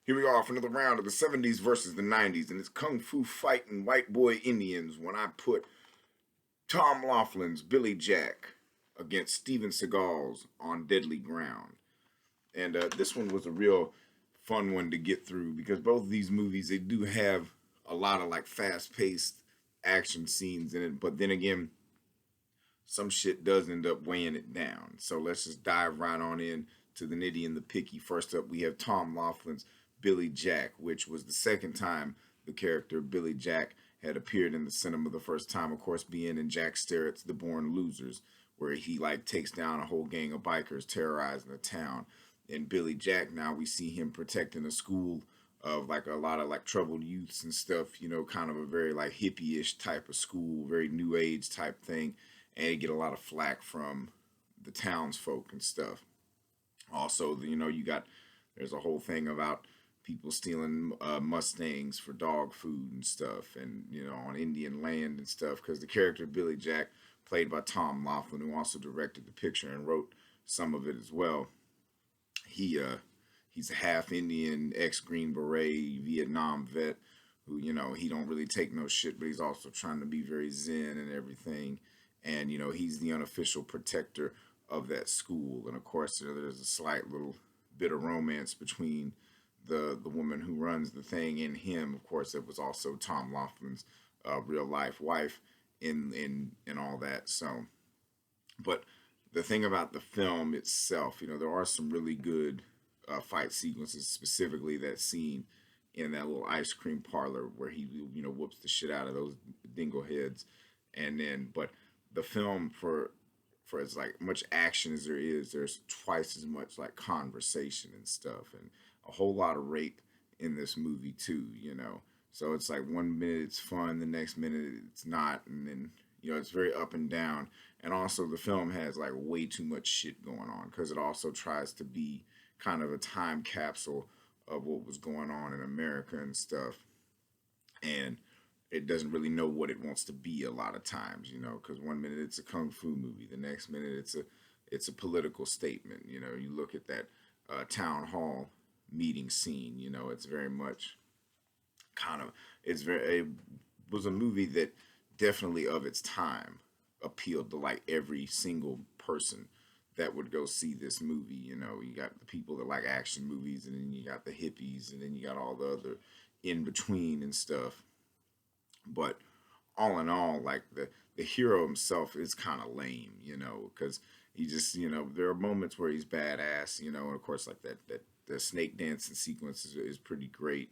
Here we are for another round of the 70s versus the 90s, and it's Kung Fu fighting white boy Indians when I put Tom Laughlin's Billy Jack against Steven Seagal's On Deadly Ground. And this one was a real fun one to get through because both of these movies, they do have a lot of like fast paced action scenes in it, but then again, some shit does end up weighing it down. So let's just dive right on in to the nitty and the picky. First up, we have Tom Laughlin's Billy Jack, which was the second time the character Billy Jack had appeared in the cinema. The first time, of course, being in Jack Starrett's The Born Losers, where he like takes down a whole gang of bikers terrorizing the town. And Billy Jack, now we see him protecting a school of like a lot of like troubled youths and stuff, kind of a very like hippie-ish type of school, very new age type thing, and he get a lot of flack from the townsfolk and stuff. Also, you got there's a whole thing about people stealing Mustangs for dog food and stuff, and on Indian land and stuff. Because the character Billy Jack, played by Tom Laughlin, who also directed the picture and wrote some of it as well, he's a half Indian, ex Green Beret, Vietnam vet who he don't really take no shit, but he's also trying to be very zen and everything. And he's the unofficial protector of that school. And of course, there's a slight little bit of romance between the woman who runs the thing and him. Of course, it was also Tom Laughlin's real life wife in all that. So, but the thing about the film itself, there are some really good fight sequences, specifically that scene in that little ice cream parlor where he whoops the shit out of those dingo heads. And then, but the film, for as like much action as there is, there's twice as much like conversation and stuff, and a whole lot of rape in this movie too. So it's like one minute it's fun, the next minute it's not, and then it's very up and down. And also the film has like way too much shit going on because it also tries to be kind of a time capsule of what was going on in America and stuff. And it doesn't really know what it wants to be a lot of times, because one minute it's a kung fu movie, the next minute it's a political statement. You look at that town hall meeting scene. It's very much kind of it was a movie that definitely of its time appealed to like every single person that would go see this movie. You got the people that like action movies, and then you got the hippies, and then you got all the other in between and stuff. But all in all, like the hero himself is kind of lame, because he just, there are moments where he's badass, and of course, like that the snake dancing sequence is pretty great.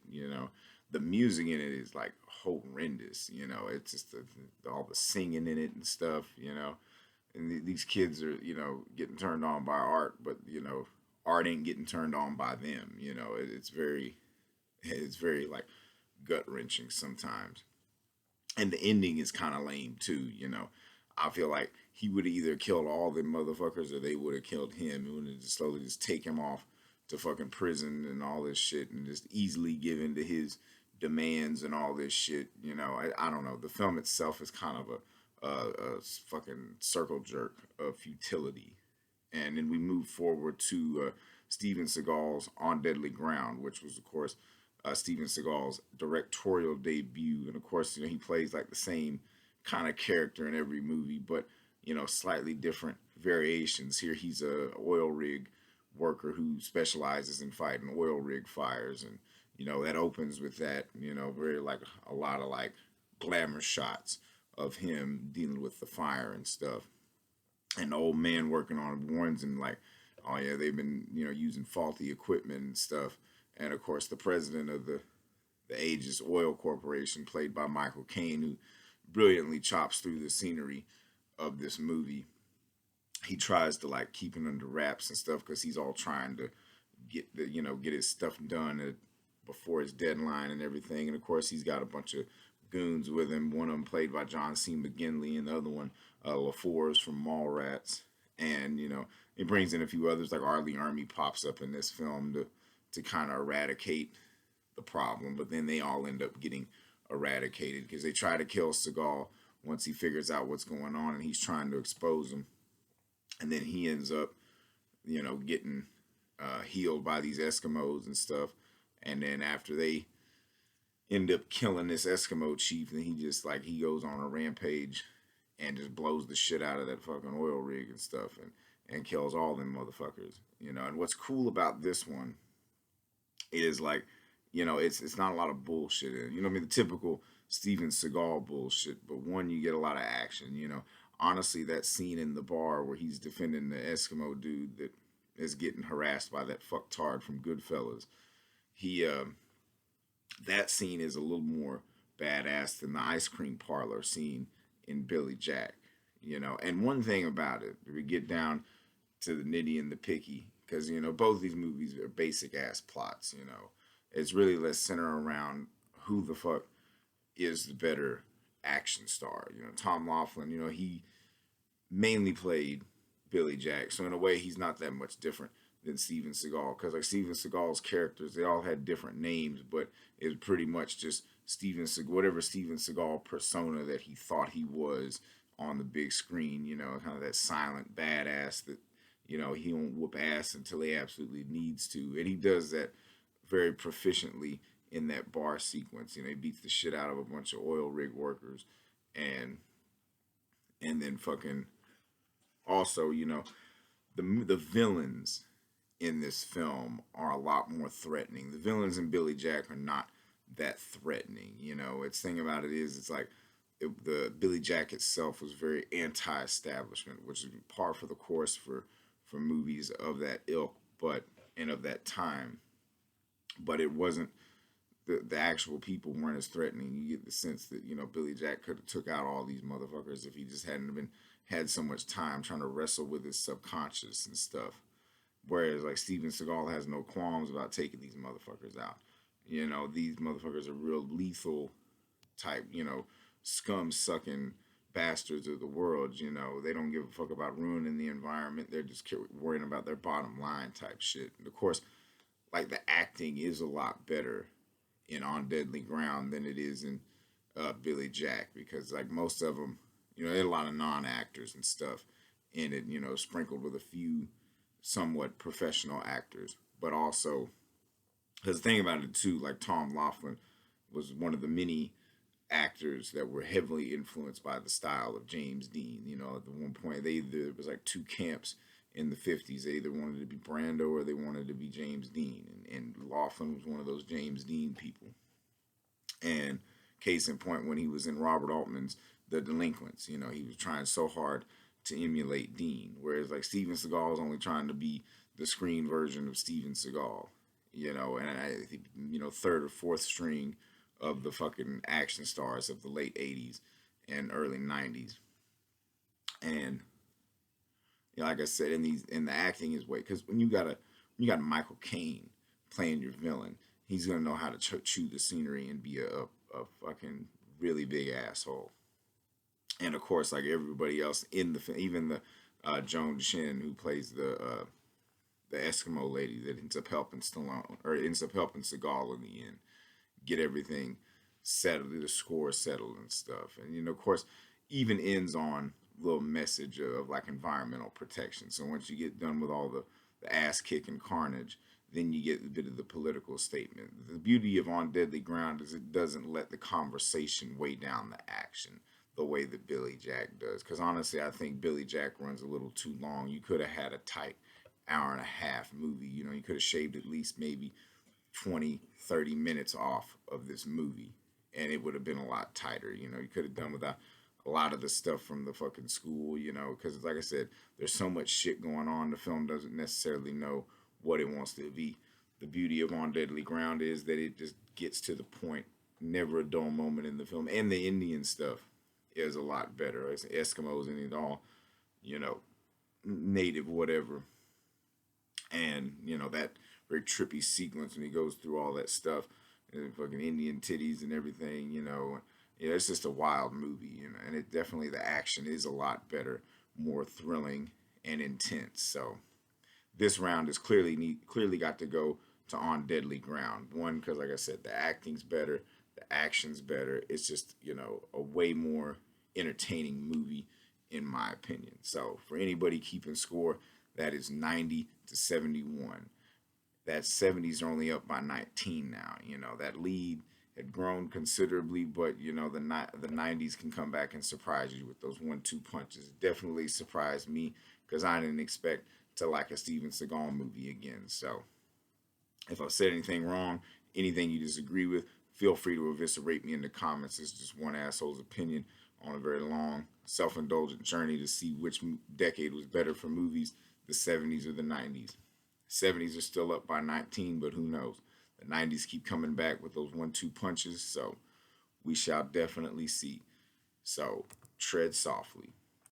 The music in it is like horrendous. It's just all the singing in it and stuff. And these kids are, getting turned on by art, but art ain't getting turned on by them. It's very like gut wrenching sometimes. And the ending is kind of lame too. I feel like he would have either killed all the motherfuckers or they would have killed him. It would have just slowly just take him off to fucking prison and all this shit, and just easily give in to his demands and all this shit. I don't know. The film itself is kind of a fucking circle jerk of futility. And then we move forward to Steven Seagal's On Deadly Ground, which was, of course, Steven Seagal's directorial debut. And of course, he plays like the same kind of character in every movie, but slightly different variations. Here, he's a oil rig worker who specializes in fighting oil rig fires, and that opens with that. Very like a lot of like glamour shots of him dealing with the fire and stuff. And the old man working on warns him like, oh yeah, they've been using faulty equipment and stuff. And of course, the president of the Aegis Oil Corporation, played by Michael Caine, who brilliantly chops through the scenery of this movie. He tries to like keep it under wraps and stuff because he's all trying to get his stuff done before his deadline and everything. And of course, he's got a bunch of goons with him. One of them played by John C. McGinley, and the other one, LaForce from Mallrats. And it brings in a few others, like Arlie Army pops up in this film to kind of eradicate the problem, but then they all end up getting eradicated because they try to kill Seagal once he figures out what's going on, and he's trying to expose him, and then he ends up, getting healed by these Eskimos and stuff. And then after they end up killing this Eskimo chief, and he just like he goes on a rampage and just blows the shit out of that fucking oil rig and stuff, and kills all them motherfuckers. And what's cool about this one is like, it's not a lot of bullshit in it. I mean, the typical Steven Seagal bullshit, but one, you get a lot of action. Honestly, that scene in the bar where he's defending the Eskimo dude that is getting harassed by that fucktard from Goodfellas, he that scene is a little more badass than the ice cream parlor scene in Billy Jack. And one thing about it, we get down to the nitty and the picky, because both these movies are basic ass plots. It's really less center around who the fuck is the better action star. Tom Laughlin, he mainly played Billy Jack, so in a way he's not that much different than Steven Seagal, because like Steven Seagal's characters, they all had different names, but it was pretty much just whatever Steven Seagal persona that he thought he was on the big screen. Kind of that silent badass that he won't whoop ass until he absolutely needs to, and he does that very proficiently in that bar sequence. He beats the shit out of a bunch of oil rig workers, and then fucking also, the villains in this film are a lot more threatening. The villains in Billy Jack are not that threatening. It's thing about it is, it's like the Billy Jack itself was very anti-establishment, which is par for the course for movies of that ilk, and of that time. But it wasn't, the actual people weren't as threatening. You get the sense that Billy Jack could have took out all these motherfuckers if he just hadn't had so much time trying to wrestle with his subconscious and stuff. Whereas like Steven Seagal has no qualms about taking these motherfuckers out. These motherfuckers are real lethal type, scum sucking bastards of the world. They don't give a fuck about ruining the environment. They're just worrying about their bottom line type shit. And of course, like the acting is a lot better in On Deadly Ground than it is in Billy Jack, because like most of them, there are a lot of non-actors and stuff in it, sprinkled with a few somewhat professional actors. But also, because the thing about it too, like Tom Laughlin was one of the many actors that were heavily influenced by the style of James Dean. At the one point, there was like two camps in the 50s. They either wanted to be Brando or they wanted to be James Dean. And Laughlin was one of those James Dean people. And case in point, when he was in Robert Altman's The Delinquents, he was trying so hard to emulate Dean. Whereas like Steven Seagal is only trying to be the screen version of Steven Seagal. And I think, third or fourth string of the fucking action stars of the late 80s and early 90s. And like I said, in the acting is way, because when you got Michael Caine playing your villain, he's gonna know how to chew the scenery and be a fucking really big asshole. And of course, like everybody else in the film, even the Joan Shin, who plays the Eskimo lady that ends up helping Stallone, or ends up helping Seagal in the end, get everything settled, the score settled and stuff. And of course, even ends on a little message of like environmental protection. So once you get done with all the ass kicking carnage, then you get a bit of the political statement. The beauty of On Deadly Ground is it doesn't let the conversation weigh down the action the way that Billy Jack does. Because honestly, I think Billy Jack runs a little too long. You could have had a tight hour and a half movie. You could have shaved at least maybe 20, 30 minutes off of this movie, and it would have been a lot tighter. You could have done without a lot of the stuff from the fucking school, because like I said, there's so much shit going on. The film doesn't necessarily know what it wants to be. The beauty of On Deadly Ground is that it just gets to the point. Never a dull moment in the film. And the Indian stuff is a lot better. It's Eskimos and it all, native whatever. And, that very trippy sequence when he goes through all that stuff. And fucking Indian titties and everything, it's just a wild movie, and it definitely, the action is a lot better, more thrilling and intense. So this round is clearly got to go to On Deadly Ground. One, because like I said, the acting's better, the action's better. It's just, a way more entertaining movie in my opinion. So for anybody keeping score, that is 90 to 71. that 70s are only up by 19 now. You know, that lead had grown considerably, but you know the 90s can come back and surprise you with those 1-2 punches. It definitely surprised me because I didn't expect to like a Steven Seagal movie again. So if I've said anything wrong, anything you disagree with, feel free to eviscerate me in the comments. It's just one asshole's opinion on a very long, self-indulgent journey to see which decade was better for movies, the 70s or the 90s. 70s are still up by 19, but who knows? The 90s keep coming back with those 1-2 punches, so we shall definitely see. So tread softly.